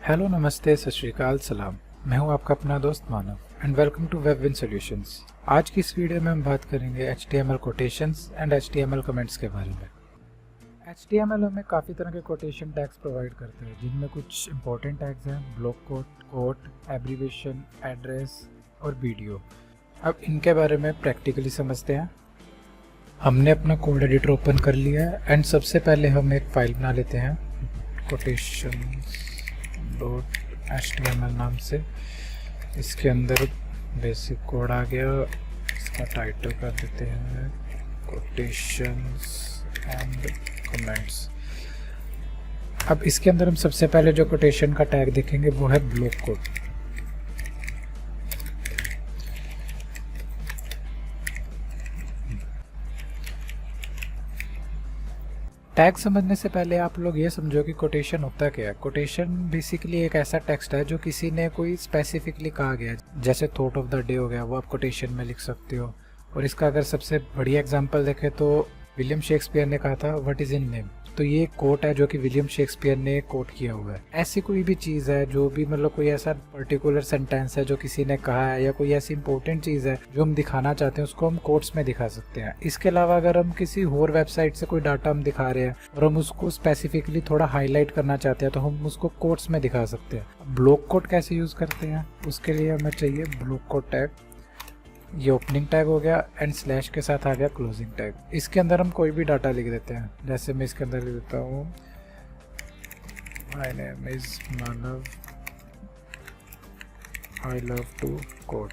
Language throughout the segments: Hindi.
हेलो, नमस्ते, सत श्री अकाल, सलाम। मैं हूं आपका अपना दोस्त मानव एंड वेलकम टू वेबविन सॉल्यूशंस। आज की इस वीडियो में हम बात करेंगे HTML quotations and HTML comments के बारे में। HTML हमें काफ़ी तरह के कोटेशन टैग्स प्रोवाइड करते हैं, जिनमें कुछ इंपॉर्टेंट टैग्स हैं ब्लॉक कोट, एब्रीविएशन, एड्रेस और वीडियो। अब इनके बारे में प्रैक्टिकली समझते हैं। हमने अपना कोड एडिटर ओपन कर लिया है एंड सबसे पहले हम एक फाइल बना लेते हैं quotations.html नाम से। इसके अंदर बेसिक कोड आ गया, इसका टाइटल कर देते हैं कोटेशंस एंड कमेंट्स। अब इसके अंदर हम सबसे पहले जो कोटेशन का टैग देखेंगे वो है ब्लॉक कोड। टैग समझने से पहले आप लोग ये समझो कि कोटेशन होता क्या है। कोटेशन बेसिकली एक ऐसा टेक्स्ट है जो किसी ने कोई स्पेसिफिकली कहा गया है, जैसे थॉट ऑफ द डे हो गया, वो आप कोटेशन में लिख सकते हो। और इसका अगर सबसे बढ़िया एग्जांपल देखें तो विलियम शेक्सपियर ने कहा था व्हाट इज इन नेम, तो ये कोट है जो कि विलियम शेक्सपियर ने कोट किया हुआ है। ऐसी कोई भी चीज़ है जो भी मतलब कोई ऐसा पर्टिकुलर सेंटेंस है जो किसी ने कहा है, या कोई ऐसी इंपॉर्टेंट चीज़ है जो हम दिखाना चाहते हैं, उसको हम कोट्स में दिखा सकते हैं। इसके अलावा अगर हम किसी और वेबसाइट से कोई डाटा हम दिखा रहे हैं और हम उसको स्पेसिफिकली थोड़ा हाईलाइट करना चाहते हैं तो हम उसको कोट्स में दिखा सकते हैं। ब्लॉक कोट कैसे यूज़ करते हैं, उसके लिए हमें चाहिए ब्लॉक कोट टैग। ये ओपनिंग टैग हो गया एंड स्लैश के साथ आ गया क्लोजिंग टैग। इसके अंदर हम कोई भी डाटा लिख देते हैं, जैसे मैं इसके अंदर लिख देता हूँ my name is Manav, I love to code.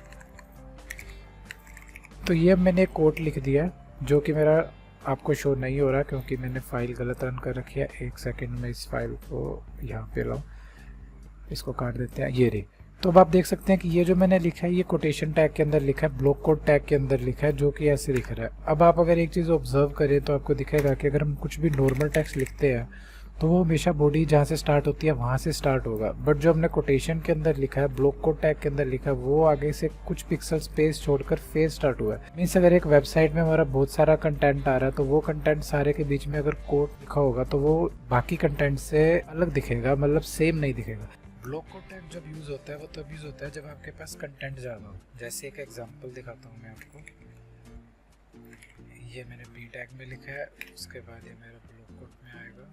तो ये मैंने एक कोड लिख दिया है जो कि मेरा आपको शो नहीं हो रहा क्योंकि मैंने फाइल गलत रन कर रखी है। एक सेकंड में इस फाइल को यहाँ पे लाऊं, इसको काट देते हैं, ये रही। तो अब आप देख सकते हैं कि ये जो मैंने लिखा है ये कोटेशन टैग के अंदर लिखा है, ब्लॉक कोड टैग के अंदर लिखा है, जो कि ऐसे लिख रहा है। अब आप अगर एक चीज़ ऑब्जर्व करें तो आपको दिखेगा कि अगर हम कुछ भी नॉर्मल टेक्स्ट लिखते हैं तो वो हमेशा बॉडी जहाँ से स्टार्ट होती है वहाँ से स्टार्ट होगा, बट जो हमने कोटेशन के अंदर लिखा है, ब्लॉक कोड टैग के अंदर लिखा है, वो आगे से कुछ पिक्सल स्पेस छोड़कर फेज स्टार्ट हुआ है। मीन्स अगर एक वेबसाइट में हमारा बहुत सारा कंटेंट आ रहा है तो वो कंटेंट सारे के बीच में अगर कोड लिखा होगा तो वो बाकी कंटेंट से अलग दिखेगा, मतलब सेम नहीं दिखेगा। ब्लॉक कोड टैग जब यूज़ होता है वो तब यूज़ होता है जब आपके पास कंटेंट ज़्यादा हो। जैसे एक एग्जांपल दिखाता हूँ मैं आपको। ये मैंने बी टैग में लिखा है, उसके बाद ये मेरा ब्लॉक कोड में आएगा,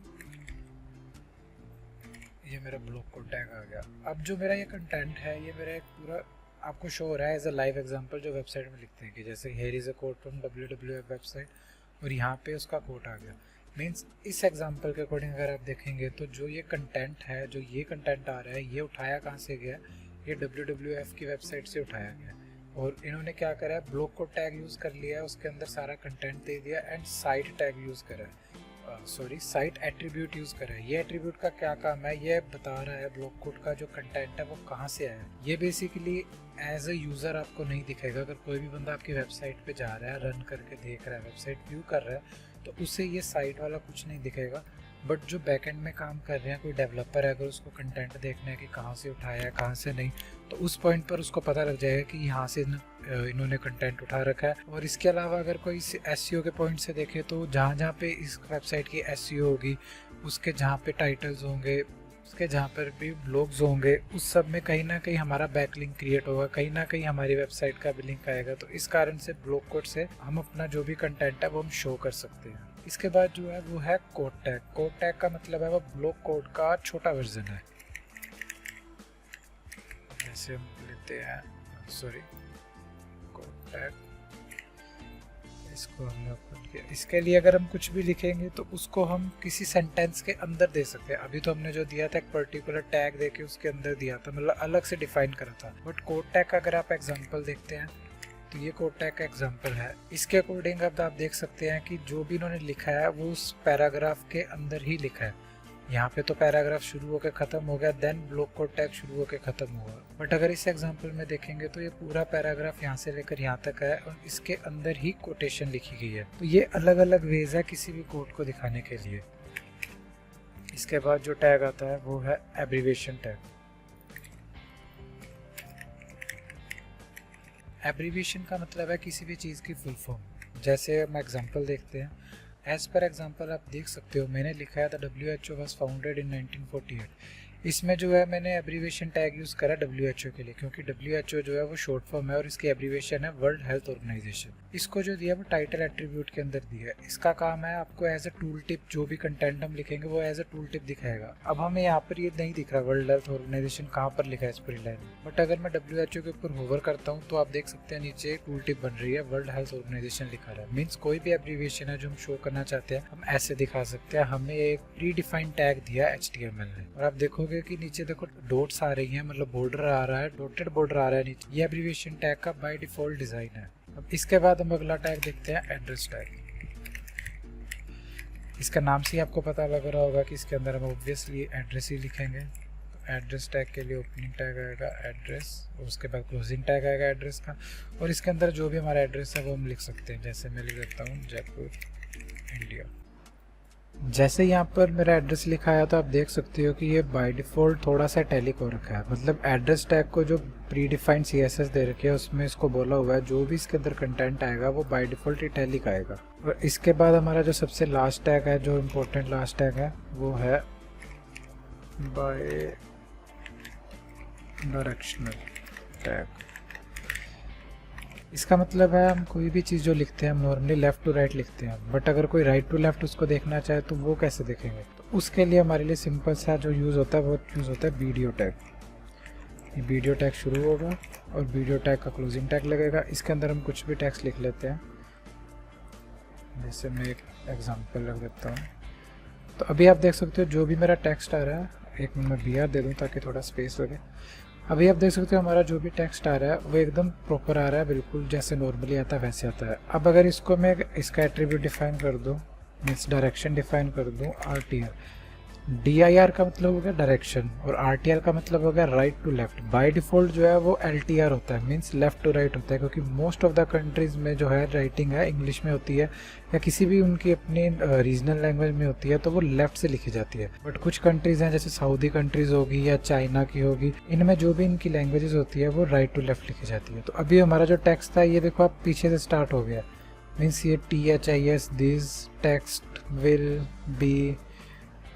ये मेरा ब्लॉक कोड टैग आ गया। अब जो मेरा ये कंटेंट है ये मेरा एक पूरा आपको शो हो रहा है एज अ लाइव एग्जांपल, जो वेबसाइट में लिखते हैं कि जैसे here is a code from WWF website, और यहाँ पे उसका कोड आ गया। मीन्स इस एग्जांपल के अकॉर्डिंग अगर आप देखेंगे तो जो ये कंटेंट है, जो ये कंटेंट आ रहा है, ये उठाया कहाँ से गया, ये WWF की वेबसाइट से उठाया गया। और इन्होंने क्या करा है, ब्लॉक कोड टैग यूज़ कर लिया है, उसके अंदर सारा कंटेंट दे दिया एंड साइट टैग यूज़ करा है, साइट एट्रीब्यूट यूज़ करा है। ये एट्रीब्यूट का क्या काम है, ये बता रहा है ब्लॉक कोड का जो कंटेंट है वो कहाँ से आया है। ये बेसिकली एज अ यूज़र आपको नहीं दिखेगा। अगर कोई भी बंदा आपकी वेबसाइट पे जा रहा है, रन करके देख रहा है, वेबसाइट व्यू कर रहा है, तो उसे ये साइट वाला कुछ नहीं दिखेगा। बट जो बैकएंड में काम कर रहे हैं, कोई डेवलपर है, अगर उसको कंटेंट देखना है कि कहाँ से उठाया है कहाँ से नहीं, तो उस पॉइंट पर उसको पता लग जाएगा कि यहाँ से इन्होंने कंटेंट उठा रखा है। और इसके अलावा अगर कोई SEO के पॉइंट से देखे तो जहाँ जहाँ पे इस वेबसाइट की SEO होगी, उसके जहाँ पे टाइटल्स होंगे, उसके जहाँ पर भी ब्लॉग्स होंगे, उस सब में कहीं ना कहीं हमारा बैकलिंक क्रिएट होगा, कहीं ना कहीं हमारी वेबसाइट का भी लिंक आएगा। तो इस कारण से ब्लॉक कोड से हम अपना जो भी कंटेंट है वो हम शो कर सकते हैं। इसके बाद जो है वो है कोड टैग। कोड टैग का मतलब है वो ब्लॉक कोड का छोटा वर्जन है। जैसे हम लेते हैं कोड टैग, इसको हमने ओपन किया। इसके लिए अगर हम कुछ भी लिखेंगे तो उसको हम किसी सेंटेंस के अंदर दे सकते हैं। अभी तो हमने जो दिया था एक पर्टिकुलर टैग देके उसके अंदर दिया था, मतलब अलग से डिफाइन करा था। बट कोड टैग का अगर आप एग्जांपल देखते हैं तो ये कोड टैग का एग्जांपल है। इसके अकॉर्डिंग अब आप देख सकते हैं कि जो भी इन्होंने लिखा है वो उस पैराग्राफ के अंदर ही लिखा है। यहाँ पे तो पैराग्राफ शुरू होकर ख़त्म हो गया, देन ब्लॉक कोड टैग शुरू होकर ख़त्म हुआ। बट अगर इस एग्जांपल में देखेंगे तो ये पूरा पैराग्राफ यहाँ से लेकर यहाँ तक है और इसके अंदर ही कोटेशन लिखी गई है। तो ये अलग अलग वेज है किसी भी कोड को दिखाने के लिए। इसके बाद जो टैग आता है वो है एब्रीविएशन टैग। एब्रीविएशन का मतलब है किसी भी चीज़ की फुल फॉर्म। जैसे हम एग्जांपल देखते हैं, एज पर एग्जांपल आप देख सकते हो मैंने लिखा है the WHO was founded in 1948। इसमें जो है मैंने एब्रीविएशन टैग यूज़ करा WHO के लिए, क्योंकि WHO जो है वो शॉर्ट फॉर्म है और इसकी एब्रीविएशन है वर्ल्ड हेल्थ ऑर्गेनाइजेशन। इसको जो दिया वो टाइटल एट्रीब्यूट के अंदर दिया है। इसका काम है आपको एज अ टूल टिप, जो भी कंटेंट हम लिखेंगे वो एज अ टूल टिप दिखाएगा। अब हमें यहाँ पर ये नहीं दिख रहा वर्ल्ड हेल्थ ऑर्गेनाइजेशन कहाँ पर लिखा है इस पूरी लाइन में, बट अगर मैं WHO के ऊपर होवर करता हूँ तो आप देख सकते हैं नीचे टूल टिप बन रही है, वर्ल्ड हेल्थ ऑर्गेनाइजेशन लिखा रहा है। मीन्स कोई भी एब्रीविएशन है जो हम शो करना चाहते हैं हम ऐसे दिखा सकते हैं। हमें एक प्री डिफाइंड टैग दिया HTML ने, और आप देखोगे कि नीचे देखो डॉट्स आ रही हैं, मतलब बॉर्डर आ रहा है, डॉटेड बॉर्डर आ रहा है नीचे। ये एब्रीविएशन टैग का बाय डिफॉल्ट डिजाइन है। अब इसके बाद हम अगला टैग देखते हैं एड्रेस टैग। इसका नाम से ही आपको पता लग रहा होगा कि इसके अंदर हम ऑब्वियसली एड्रेस ही लिखेंगे। तो एड्रेस टैग के लिए ओपनिंग टैग आएगा एड्रेस, और उसके बाद क्लोजिंग टैग आएगा एड्रेस का, और इसके अंदर जो भी हमारा एड्रेस है वो हम लिख सकते हैं। जैसे मैं लिख देता हूँ जयपुर इंडिया। जैसे यहाँ पर मेरा एड्रेस लिखा है तो आप देख सकते हो कि ये बाय डिफ़ॉल्ट थोड़ा सा इटैलिक हो रखा है, मतलब एड्रेस टैग को जो प्री डिफाइंड CSS दे रखे है उसमें इसको बोला हुआ है जो भी इसके अंदर कंटेंट आएगा वो बाय डिफ़ॉल्ट इटैलिक आएगा। और इसके बाद हमारा जो सबसे लास्ट टैग है, जो इम्पोर्टेंट लास्ट टैग है, वो है बाय डायरेक्शनल टैग। इसका मतलब है हम कोई भी चीज़ जो लिखते हैं हम नॉर्मली लेफ़्ट टू राइट लिखते हैं, बट अगर कोई राइट टू लेफ़्ट उसको देखना चाहे तो वो कैसे देखेंगे। तो उसके लिए हमारे लिए सिंपल सा जो यूज़ होता है वो यूज़ होता है वीडियो टैग। ये वीडियो टैग शुरू होगा और वीडियो टैग का क्लोजिंग टैग लगेगा। इसके अंदर हम कुछ भी टेक्स्ट लिख लेते हैं, जैसे मैं एक एग्जांपल रख देता हूँ। तो अभी आप देख सकते हो जो भी मेरा टेक्स्ट आ रहा है, एक मिनट में BR दे दूँ ताकि थोड़ा स्पेस लगे। अभी आप देख सकते हो हमारा जो भी टेक्स्ट आ रहा है वो एकदम प्रॉपर आ रहा है, बिल्कुल जैसे नॉर्मली आता है वैसे आता है। अब अगर इसको मैं इसका एट्रीब्यूट डिफाइन कर दूँ, मीन्स डायरेक्शन डिफाइन कर दूँ RTR, DIR का मतलब हो गया डायरेक्शन और RTR का मतलब हो गया right to left. By default जो है वो LTR होता है, मीन्स लेफ्ट टू राइट होता है, क्योंकि मोस्ट ऑफ द कंट्रीज़ में जो है राइटिंग है इंग्लिश में होती है या किसी भी उनकी अपनी रीजनल लैंग्वेज में होती है तो वो लेफ्ट से लिखी जाती है। बट कुछ कंट्रीज़ हैं जैसे सऊदी कंट्रीज़ होगी या चाइना की होगी, इनमें जो भी इनकी लैंग्वेजेस होती है वो राइट टू लेफ्ट लिखी जाती है। तो अभी हमारा जो टेक्स्ट था ये देखो आप पीछे से स्टार्ट हो गया, मीन्स ये THIS this text will be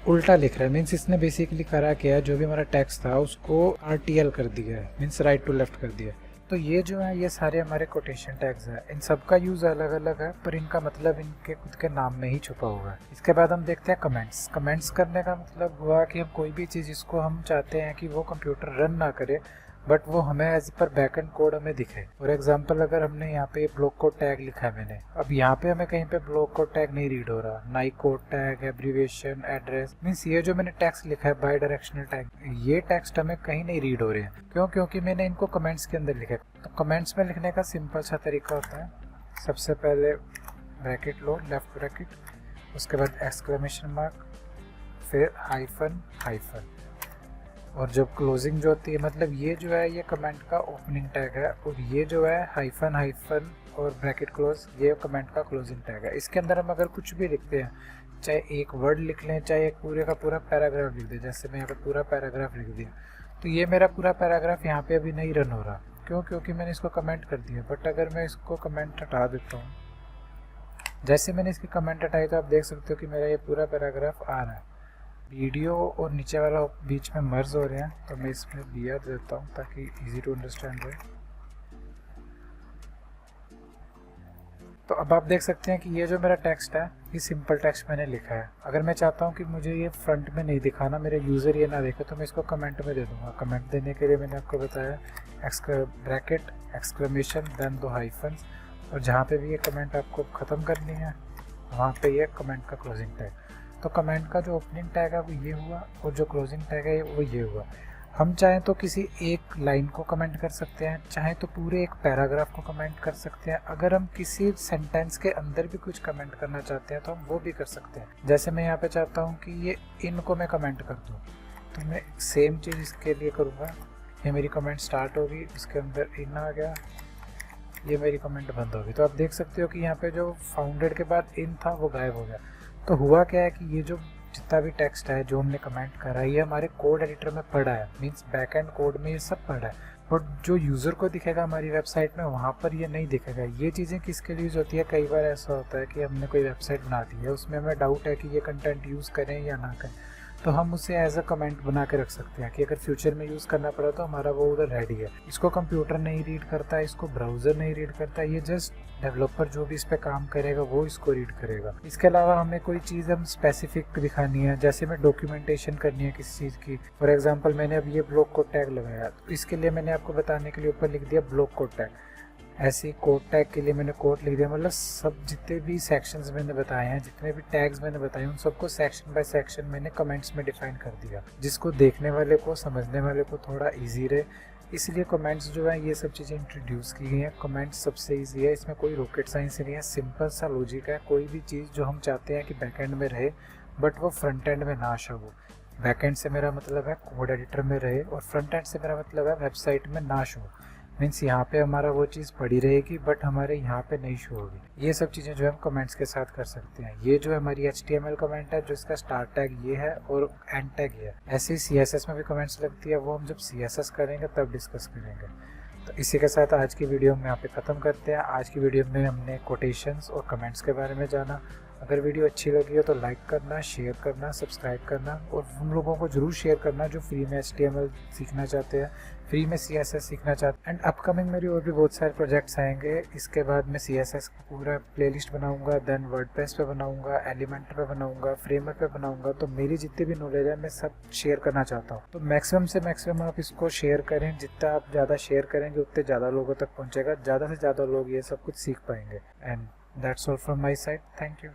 उल्टा लिख रहा है। मीन्स इसने बेसिकली करा क्या है, जो भी हमारा टेक्स्ट था उसको RTL कर दिया है, मीन्स राइट टू लेफ्ट कर दिया है। तो ये जो है ये सारे हमारे कोटेशन टैग्स हैं, इन सब का यूज़ अलग अलग है पर इनका मतलब इनके खुद के नाम में ही छुपा हुआ है। इसके बाद हम देखते हैं कमेंट्स। कमेंट्स करने का मतलब हुआ कि हम कोई भी चीज़ जिसको हम चाहते हैं कि वो कंप्यूटर रन ना करे बट वो हमें एज पर बैकएंड कोड हमें दिखे। फॉर एग्जांपल अगर हमने यहाँ पे ब्लॉक कोड टैग लिखा है मैंने, अब यहाँ पे हमें कहीं पे ब्लॉक कोड टैग नहीं रीड हो रहा, ना ही code tag, abbreviation, address, means ये जो मैंने टेक्स्ट लिखा है बाय डायरेक्शनल टैग, ये टेक्स्ट हमें कहीं नहीं रीड हो रहे हैं। क्यों? क्योंकि मैंने इनको कमेंट्स के अंदर लिखा है। तो कमेंट्स में लिखने का सिंपल सा तरीका होता है, सबसे पहले ब्रैकेट लो, लेफ्ट ब्रैकेट, उसके बाद एक्सक्लेमेशन मार्क, फिर हाइफन हाइफन, और जब क्लोजिंग जो होती है, मतलब ये जो है ये कमेंट का ओपनिंग टैग है और ये जो है हाइफन हाइफन और ब्रैकेट क्लोज ये कमेंट का क्लोजिंग टैग है। इसके अंदर हम अगर कुछ भी लिखते हैं, चाहे एक वर्ड लिख लें चाहे एक पूरे का पूरा पैराग्राफ लिख दें, जैसे मैं यहाँ पे पूरा पैराग्राफ लिख दिया, तो ये मेरा पूरा पैराग्राफ यहाँ पे अभी नहीं रन हो रहा। क्यों? क्योंकि मैंने इसको कमेंट कर दिया। बट अगर मैं इसको कमेंट हटा देता हूँ, जैसे मैंने इसकी कमेंट हटाई तो आप देख सकते हो कि मेरा ये पूरा पैराग्राफ आ रहा है। वीडियो और नीचे वाला बीच में मर्ज हो रहे हैं, तो मैं इसमें BR देता हूँ ताकि इजी टू अंडरस्टैंड रहे। तो अब आप देख सकते हैं कि ये जो मेरा टेक्स्ट है ये सिंपल टेक्स्ट मैंने लिखा है। अगर मैं चाहता हूँ कि मुझे ये फ्रंट में नहीं दिखाना, मेरे यूज़र ये ना देखे, तो मैं इसको कमेंट में दे दूँगा। कमेंट देने के लिए मैंने आपको बताया ब्रैकेट, एक्सक्लेमेशन, देन 2 हाइफन्स, और जहाँ पे भी ये कमेंट आपको ख़त्म करनी है वहाँ पे ये कमेंट का क्लोजिंग टैग। तो कमेंट का जो ओपनिंग टैग है वो ये हुआ और जो क्लोजिंग टैग है वो ये हुआ। हम चाहें तो किसी एक लाइन को कमेंट कर सकते हैं, चाहे तो पूरे एक पैराग्राफ को कमेंट कर सकते हैं। अगर हम किसी सेंटेंस के अंदर भी कुछ कमेंट करना चाहते हैं तो हम वो भी कर सकते हैं। जैसे मैं यहाँ पे चाहता हूँ कि ये इनको मैं कमेंट कर दूँ, तो मैं सेम चीज़ इसके लिए करूँगा। ये मेरी कमेंट स्टार्ट होगी, इसके अंदर इन आ गया, ये मेरी कमेंट बंद होगी। तो आप देख सकते हो कि यहाँ पे जो फाउंडेड के बाद इन था वो गायब हो गया। तो हुआ क्या है कि ये जो जितना भी टेक्स्ट है जो हमने कमेंट करा है ये हमारे कोड एडिटर में पड़ा है, मींस बैकएंड कोड में ये सब पड़ा है, बट जो यूज़र को दिखेगा हमारी वेबसाइट में वहाँ पर ये नहीं दिखेगा। ये चीज़ें किसके लिए यूज़ होती है? कई बार ऐसा होता है कि हमने कोई वेबसाइट बना दी है, उसमें हमें डाउट है कि ये कंटेंट यूज़ करें या ना करें, तो हम उसे एज अ कमेंट बना के रख सकते हैं कि अगर फ्यूचर में यूज़ करना पड़ा तो हमारा वो उधर रेडी है। इसको कंप्यूटर नहीं रीड करता, इसको ब्राउज़र नहीं रीड करता, ये जस्ट डेवलपर जो भी इस पर काम करेगा वो इसको रीड करेगा। इसके अलावा हमें कोई चीज़ हम स्पेसिफिक दिखानी है, जैसे मैं डॉक्यूमेंटेशन करनी है किसी चीज़ की। फॉर एग्जांपल मैंने अब ये ब्लॉक कोड टैग लगाया, तो इसके लिए मैंने आपको बताने के लिए ऊपर लिख दिया ब्लॉक कोड टैग। ऐसे ही कोड टैग के लिए मैंने कोड लिख दिया। मतलब सब जितने भी सेक्शंस मैंने बताए हैं, जितने भी टैग्स मैंने बताए, उन सबको सेक्शन बाय सेक्शन मैंने कमेंट्स में डिफाइन कर दिया, जिसको देखने वाले को, समझने वाले को थोड़ा ईजी रहे। इसलिए कमेंट्स जो है ये सब चीज़ें इंट्रोड्यूस की गई हैं। कमेंट्स सबसे ईजी है, इसमें कोई रॉकेट साइंस नहीं है, सिंपल सा लॉजिक है। कोई भी चीज़ जो हम चाहते हैं कि बैकएंड में रहे बट वो फ्रंट एंड में ना शो हो। बैकएंड से मेरा मतलब है कोड एडिटर में रहे, और फ्रंट एंड से मेरा मतलब है वेबसाइट में ना शो। मीन्स यहाँ पे हमारा वो चीज़ पड़ी रहेगी बट हमारे यहाँ पे नहीं शो होगी। ये सब चीज़ें जो है हम कमेंट्स के साथ कर सकते हैं। ये जो है हमारी HTML कमेंट है, जो इसका स्टार्ट टैग ये है और एंड टैग ये है। ऐसे ही CSS में भी कमेंट्स लगती है, वो हम जब CSS करेंगे तब डिस्कस करेंगे। तो इसी के साथ आज की वीडियो हम यहाँ पे ख़त्म करते हैं। आज की वीडियो में हमने कोटेशंस और कमेंट्स के बारे में जाना। अगर वीडियो अच्छी लगी हो तो लाइक करना, शेयर करना, सब्सक्राइब करना, और उन लोगों को ज़रूर शेयर करना जो फ्री में HTML सीखना चाहते हैं, फ्री में CSS सीखना चाहते हैं। एंड अपकमिंग मेरी और भी बहुत सारे प्रोजेक्ट्स आएंगे। इसके बाद मैं CSS का पूरा प्लेलिस्ट बनाऊंगा, देन वर्डप्रेस पे बनाऊंगा, एलिमेंटर पे बनाऊंगा, फ्रेमवर्क पे बनाऊंगा। तो मेरी जितनी भी नॉलेज है मैं सब शेयर करना चाहता हूँ। तो मैक्सिमम से मैक्सिमम आप इसको शेयर करें। जितना आप ज़्यादा शेयर करेंगे उतने ज़्यादा लोगों तक पहुँचेगा, ज़्यादा से ज़्यादा लोग ये सब कुछ सीख पाएंगे। And that's all from my side. Thank you.